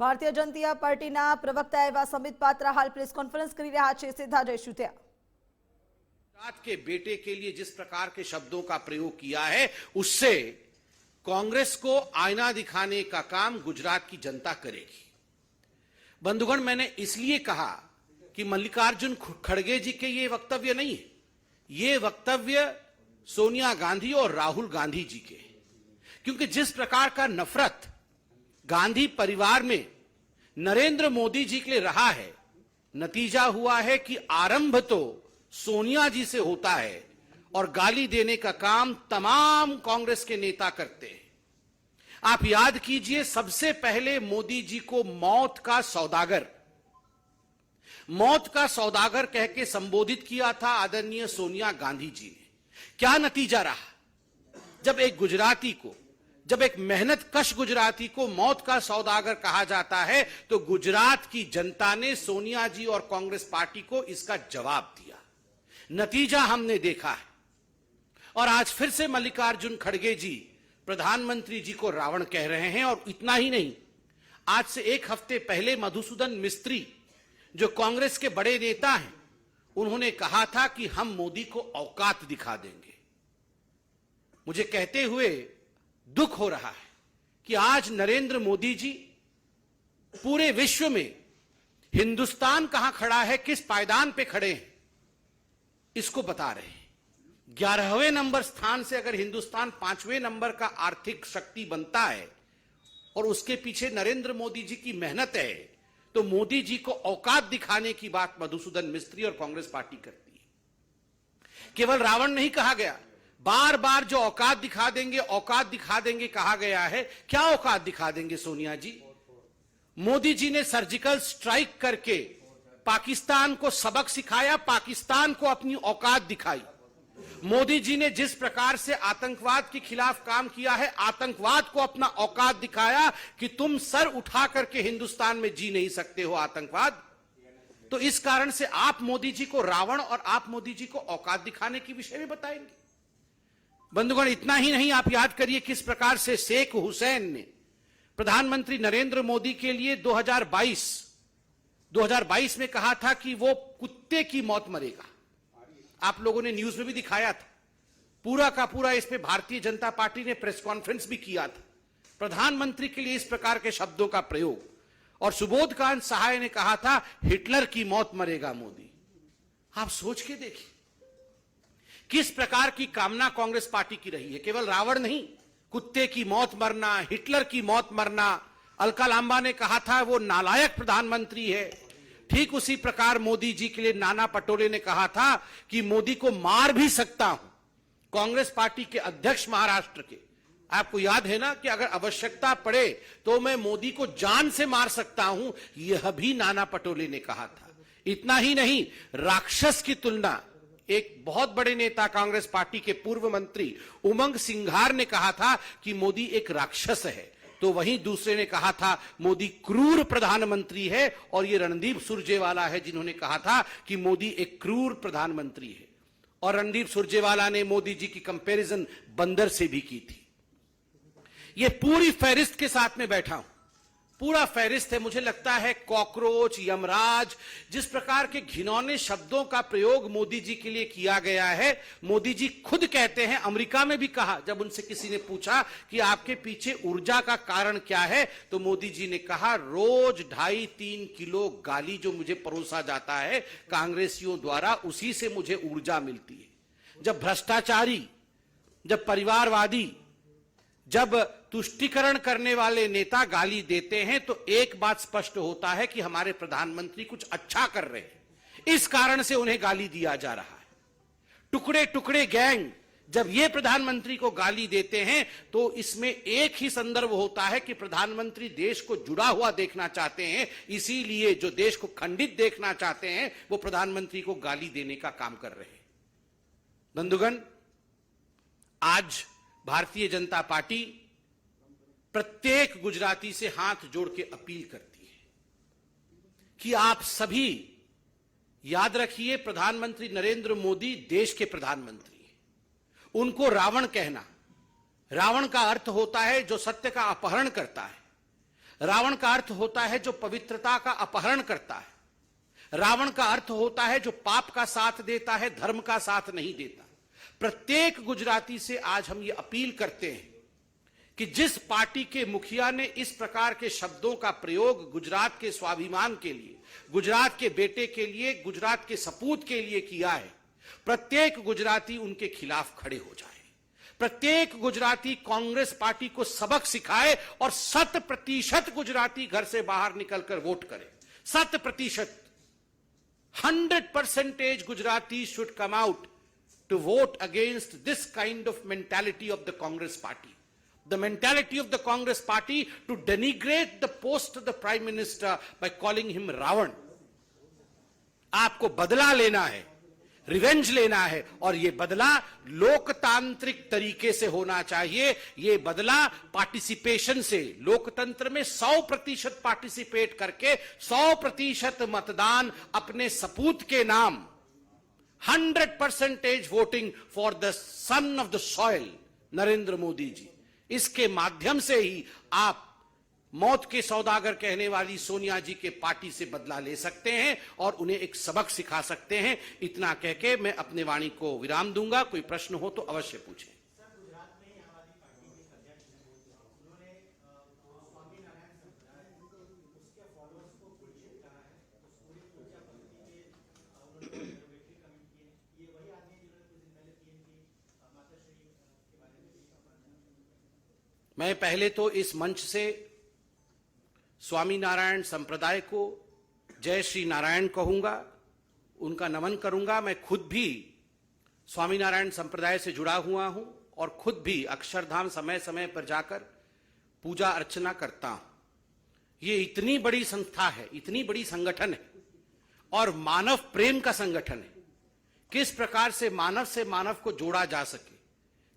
ભારતીય જનતા પાર્ટીના પ્રવક્તા એવા સમિત પાત્રા હાલ પ્રેસ કોન્ફરન્સ કરી રહ્યા છે। સીધા જઈશું ત્યાં। गुजरात के बेटे के लिए जिस प्रकार के शब्दों का प्रयोग किया है, उससे कांग्रेस को आईना दिखाने का काम गुजरात की जनता करेगी। बंधुगण, मैंने इसलिए कहा कि मल्लिकार्जुन खड़गे जी के ये वक्तव्य नहीं है, ये वक्तव्य सोनिया गांधी और राहुल गांधी जी के, क्योंकि जिस प्रकार का नफरत गांधी परिवार में नरेंद्र मोदी जी के लिए रहा है, नतीजा हुआ है कि आरंभ तो सोनिया जी से होता है और गाली देने का काम तमाम कांग्रेस के नेता करते हैं। आप याद कीजिए, सबसे पहले मोदी जी को मौत का सौदागर कह के संबोधित किया था आदरणीय सोनिया गांधी जी ने। क्या नतीजा रहा? जब एक मेहनतकश गुजराती को मौत का सौदागर कहा जाता है, तो गुजरात की जनता ने सोनिया जी और कांग्रेस पार्टी को इसका जवाब दिया। नतीजा हमने देखा है। और आज फिर से मल्लिकार्जुन खड़गे जी प्रधानमंत्री जी को रावण कह रहे हैं। और इतना ही नहीं, आज से एक हफ्ते पहले मधुसूदन मिस्त्री, जो कांग्रेस के बड़े नेता हैं, उन्होंने कहा था कि हम मोदी को औकात दिखा देंगे। मुझे कहते हुए दुख हो रहा है कि आज नरेंद्र मोदी जी पूरे विश्व में हिंदुस्तान कहां खड़ा है, किस पायदान पे खड़े हैं, इसको बता रहे हैं। 11वें नंबर स्थान से अगर हिंदुस्तान 5वें नंबर का आर्थिक शक्ति बनता है और उसके पीछे नरेंद्र मोदी जी की मेहनत है, तो मोदी जी को औकात दिखाने की बात मधुसूदन मिस्त्री और कांग्रेस पार्टी करती है। केवल रावण नहीं कहा गया, बार बार जो औकात दिखा देंगे कहा गया है। क्या औकात दिखा देंगे सोनिया जी? मोदी जी ने सर्जिकल स्ट्राइक करके पाकिस्तान को सबक सिखाया, पाकिस्तान को अपनी औकात दिखाई। मोदी जी ने जिस प्रकार से आतंकवाद के खिलाफ काम किया है, आतंकवाद को अपना औकात दिखाया कि तुम सर उठा करके हिंदुस्तान में जी नहीं सकते हो आतंकवाद। तो इस कारण से आप मोदी जी को रावण और आप मोदी जी को औकात दिखाने के विषय में बताएंगे। बंधुगण, इतना ही नहीं, आप याद करिए किस प्रकार से शेख हुसैन ने प्रधानमंत्री नरेंद्र मोदी के लिए 2022 में कहा था कि वो कुत्ते की मौत मरेगा। आप लोगों ने न्यूज में भी दिखाया था। पूरा का पूरा इस पे भारतीय जनता पार्टी ने प्रेस कॉन्फ्रेंस भी किया था। प्रधानमंत्री के लिए इस प्रकार के शब्दों का प्रयोग। और सुबोध कांत सहाय ने कहा था हिटलर की मौत मरेगा मोदी। आप सोच के देखिए किस प्रकार की कामना कांग्रेस पार्टी की रही है। केवल रावण नहीं, कुत्ते की मौत मरना, हिटलर की मौत मरना। अलका लांबा ने कहा था वो नालायक प्रधानमंत्री है। ठीक उसी प्रकार मोदी जी के लिए नाना पटोले ने कहा था कि मोदी को मार भी सकता हूं। कांग्रेस पार्टी के अध्यक्ष महाराष्ट्र के, आपको याद है ना कि अगर आवश्यकता पड़े तो मैं मोदी को जान से मार सकता हूं, यह भी नाना पटोले ने कहा था। इतना ही नहीं, राक्षस की तुलना एक बहुत बड़े नेता कांग्रेस पार्टी के पूर्व मंत्री उमंग सिंघार ने कहा था कि मोदी एक राक्षस है। तो वहीं दूसरे ने कहा था मोदी क्रूर प्रधानमंत्री है। और ये रणदीप सुरजेवाला है जिन्होंने कहा था कि मोदी एक क्रूर प्रधानमंत्री है। और रणदीप सुरजेवाला ने मोदी जी की कंपैरिजन बंदर से भी की थी। ये पूरी फहरिस्त के साथ में बैठा हूं, पूरा फहरिस्त है। मुझे लगता है कॉकरोच, यमराज, जिस प्रकार के घिनौने शब्दों का प्रयोग मोदी जी के लिए किया गया है। मोदी जी खुद कहते हैं, अमेरिका में भी कहा, जब उनसे किसी ने पूछा कि आपके पीछे ऊर्जा का कारण क्या है, तो मोदी जी ने कहा रोज 2.5-3 किलो गाली जो मुझे परोसा जाता है कांग्रेसियों द्वारा, उसी से मुझे ऊर्जा मिलती है। जब भ्रष्टाचारी, जब परिवारवादी, जब तुष्टीकरण करने वाले नेता गाली देते हैं, तो एक बात स्पष्ट होता है कि हमारे प्रधानमंत्री कुछ अच्छा कर रहे हैं। इस कारण से उन्हें गाली दिया जा रहा है। टुकड़े टुकड़े गैंग जब ये प्रधानमंत्री को गाली देते हैं, तो इसमें एक ही संदर्भ होता है कि प्रधानमंत्री देश को जुड़ा हुआ देखना चाहते हैं। इसीलिए जो देश को खंडित देखना चाहते हैं, वो प्रधानमंत्री को गाली देने का काम कर रहे हैं। बंधुगण, आज भारतीय जनता पार्टी प्रत्येक गुजराती से हाथ जोड़ के अपील करती है कि आप सभी याद रखिए, प्रधानमंत्री नरेंद्र मोदी देश के प्रधानमंत्री हैं। उनको रावण कहना, रावण का अर्थ होता है जो सत्य का अपहरण करता है। रावण का अर्थ होता है जो पवित्रता का अपहरण करता है। रावण का अर्थ होता है जो पाप का साथ देता है, धर्म का साथ नहीं देता। प्रत्येक गुजराती से आज हम ये अपील करते हैं कि जिस पार्टी के मुखिया ने इस प्रकार के शब्दों का प्रयोग गुजरात के स्वाभिमान के लिए, गुजरात के बेटे के लिए, गुजरात के सपूत के लिए किया है, प्रत्येक गुजराती उनके खिलाफ खड़े हो जाए। प्रत्येक गुजराती कांग्रेस पार्टी को सबक सिखाए और 100% गुजराती घर से बाहर निकलकर वोट करे। 100%, 100% Gujarati should come out to vote against this kind of mentality of the Congress party. The mentality of the Congress party to denigrate the post of the Prime Minister by calling him Ravan. आपको बदला लेना है, revenge लेना है, और यह बदला लोकतांत्रिक तरीके से होना चाहिए। यह बदला पार्टिसिपेशन से, लोकतंत्र में 100% पार्टिसिपेट करके 100% मतदान अपने सपूत के नाम, 100% voting for the son of the soil Narendra Modi ji. इसके माध्यम से ही आप मौत के सौदागर कहने वाली सोनिया जी के पार्टी से बदला ले सकते हैं और उन्हें एक सबक सिखा सकते हैं। इतना कहके मैं अपने वाणी को विराम दूंगा। कोई प्रश्न हो तो अवश्य पूछें। मैं पहले तो इस मंच से स्वामीनारायण संप्रदाय को जय श्री नारायण कहूंगा, उनका नमन करूंगा। मैं खुद भी स्वामीनारायण संप्रदाय से जुड़ा हुआ हूं और खुद भी अक्षरधाम समय समय पर जाकर पूजा अर्चना करता हूं। ये इतनी बड़ी संस्था है, इतनी बड़ी संगठन है और मानव प्रेम का संगठन है। किस प्रकार से मानव को जोड़ा जा सके,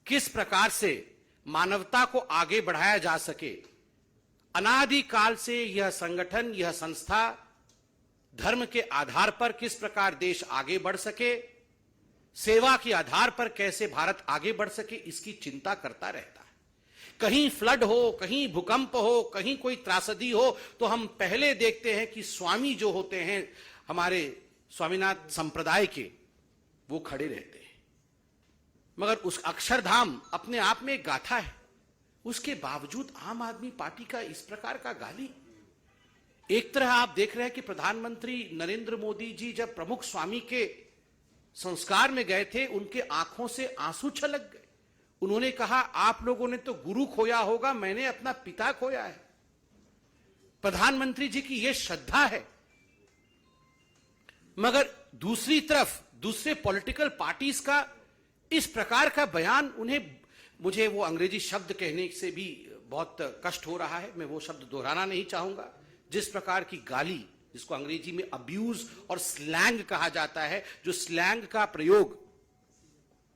किस प्रकार से मानवता को आगे बढ़ाया जा सके, अनादिकाल से यह संगठन, यह संस्था धर्म के आधार पर किस प्रकार देश आगे बढ़ सके, सेवा के आधार पर कैसे भारत आगे बढ़ सके, इसकी चिंता करता रहता है। कहीं फ्लड हो, कहीं भूकंप हो, कहीं कोई त्रासदी हो तो हम पहले देखते हैं कि स्वामी जो होते हैं हमारे स्वामीनाथ संप्रदाय के, वो खड़े रहते हैं। मगर उस अक्षरधाम अपने आप में एक गाथा है। उसके बावजूद आम आदमी पार्टी का इस प्रकार का गाली। एक तरह आप देख रहे हैं कि प्रधानमंत्री नरेंद्र मोदी जी जब प्रमुख स्वामी के संस्कार में गए थे, उनके आंखों से आंसू छलक गए। उन्होंने कहा, आप लोगों ने तो गुरु खोया होगा, मैंने अपना पिता खोया है। प्रधानमंत्री जी की यह श्रद्धा है। मगर दूसरी तरफ दूसरे पॉलिटिकल पार्टीज का इस प्रकार का बयान, मुझे वो अंग्रेजी शब्द कहने से भी बहुत कष्ट हो रहा है, मैं वो शब्द दोहराना नहीं चाहूंगा। जिस प्रकार की गाली, जिसको अंग्रेजी में अब्यूज और स्लैंग कहा जाता है, जो स्लैंग का प्रयोग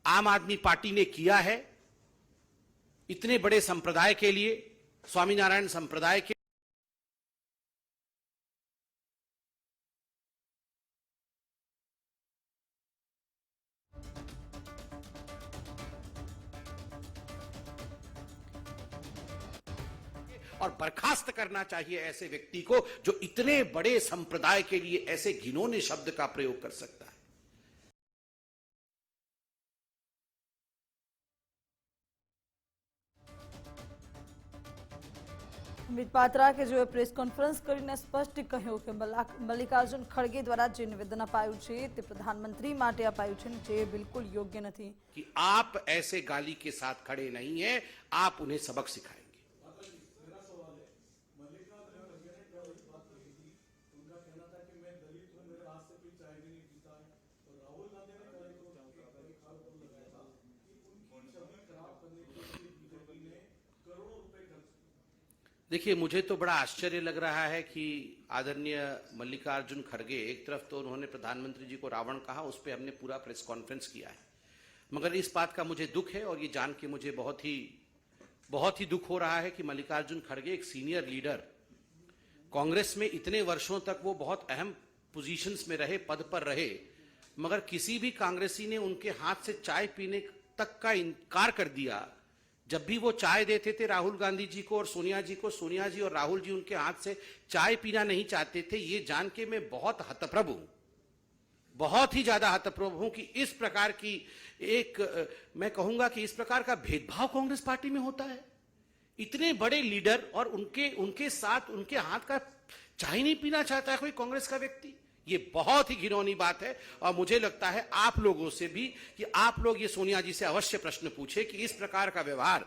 आम आदमी पार्टी ने किया है इतने बड़े संप्रदाय के लिए, स्वामीनारायण संप्रदाय के और बर्खास्त करना चाहिए ऐसे व्यक्ति को जो इतने बड़े संप्रदाय के लिए ऐसे घिनौने शब्द का प्रयोग कर सकता है। અમિત પાત્રા કે જેઓએ પ્રેસ કોન્ફરન્સ કરીને સ્પષ્ટ કહ્યું કે મલ્લિકાર્જુન ખડગે દ્વારા જે નિવેદન અપાયું છે તે પ્રધાનમંત્રી માટે અપાયું છે, જે બિલકુલ યોગ્ય નથી। कि आप ऐसे गाली के साथ खड़े नहीं हैं, आप उन्हें सबक सिखाएंगे। देखिए, मुझे तो बड़ा आश्चर्य लग रहा है कि आदरणीय मल्लिकार्जुन खड़गे, एक तरफ तो उन्होंने प्रधानमंत्री जी को रावण कहा, उस पर हमने पूरा प्रेस कॉन्फ्रेंस किया है। मगर इस बात का मुझे दुख है और ये जान के मुझे बहुत ही दुख हो रहा है कि मल्लिकार्जुन खड़गे एक सीनियर लीडर, कांग्रेस में इतने वर्षों तक वो बहुत अहम पोजीशंस में रहे, पद पर रहे, मगर किसी भी कांग्रेसी ने उनके हाथ से चाय पीने तक का इनकार कर दिया, जब भी वो चाय देते थे राहुल गांधी जी को और सोनिया जी को, सोनिया जी और राहुल जी उनके हाथ से चाय पीना नहीं चाहते थे। ये जान के मैं बहुत हतप्रभ हूं, बहुत ही ज्यादा हतप्रभ हूं कि इस प्रकार की मैं कहूंगा कि इस प्रकार का भेदभाव कांग्रेस पार्टी में होता है। इतने बड़े लीडर और उनके साथ उनके हाथ का चाय नहीं पीना चाहता है कोई कांग्रेस का व्यक्ति। ये बहुत ही घिनौनी बात है। और मुझे लगता है आप लोगों से भी कि आप लोग ये सोनिया जी से अवश्य प्रश्न पूछे कि इस प्रकार का व्यवहार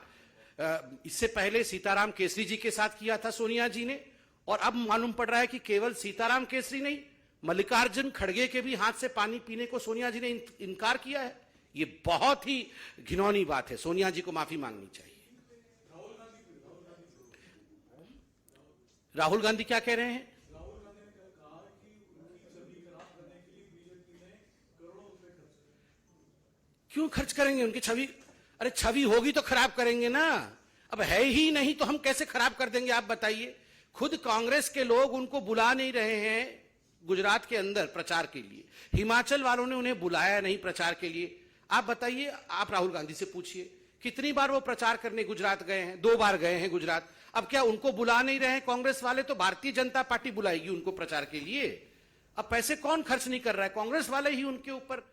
इससे पहले सीताराम केसरी जी के साथ किया था सोनिया जी ने, और अब मालूम पड़ रहा है कि केवल सीताराम केसरी नहीं, मल्लिकार्जुन खड़गे के भी हाथ से पानी पीने को सोनिया जी ने इनकार किया है। ये बहुत ही घिनौनी बात है। सोनिया जी को माफी मांगनी चाहिए। राहुल गांधी क्या कह रहे हैं? क्यों खर्च करेंगे? उनकी छवि, अरे छवि होगी तो खराब करेंगे ना। अब है ही नहीं तो हम कैसे खराब कर देंगे आप बताइए। खुद कांग्रेस के लोग उनको बुला नहीं रहे हैं गुजरात के अंदर प्रचार के लिए, हिमाचल वालों ने उन्हें बुलाया नहीं प्रचार के लिए। आप बताइए, आप राहुल गांधी से पूछिए कितनी बार वो प्रचार करने गुजरात गए हैं? 2 बार गए हैं गुजरात। अब क्या उनको बुला नहीं रहे हैं कांग्रेस वाले? तो भारतीय जनता पार्टी बुलाएगी उनको प्रचार के लिए। अब पैसे कौन खर्च नहीं कर रहा है? कांग्रेस वाले ही उनके ऊपर